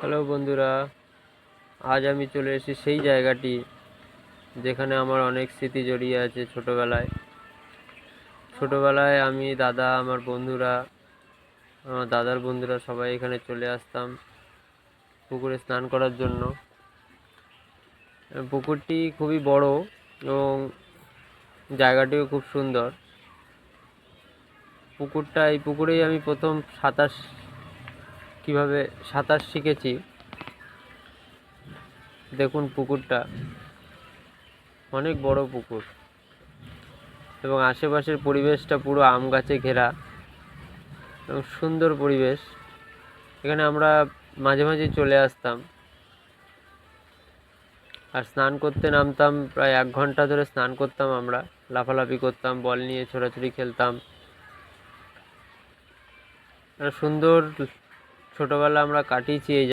Hello বন্ধুরা, আজ আমি চলে এসেছি সেই জায়গাটি যেখানে আমার অনেক স্মৃতি জড়িয়ে আছে। ছোটোবেলায় আমি, দাদা, আমার বন্ধুরা, আমার দাদার বন্ধুরা সবাই এখানে চলে আসতাম পুকুরে স্নান করার জন্য। পুকুরটি খুবই বড় এবং জায়গাটিও খুব সুন্দর। এই পুকুরেই আমি প্রথম কিভাবে সাঁতার শিখেছি। দেখুন, পুকুরটা অনেক বড় পুকুর এবং আশেপাশের পরিবেশটা পুরো আম গাছে ঘেরা এবং সুন্দর পরিবেশ। এখানে আমরা মাঝে মাঝে চলে আসতাম আর স্নান করতে নামতাম। প্রায় 1 ঘন্টা ধরে স্নান করতাম আমরা, লাফালাফি করতাম, বল নিয়ে ছোটাছুটি খেলতাম। সুন্দর ছোটোবেলা আমরা কাটিয়েছি এই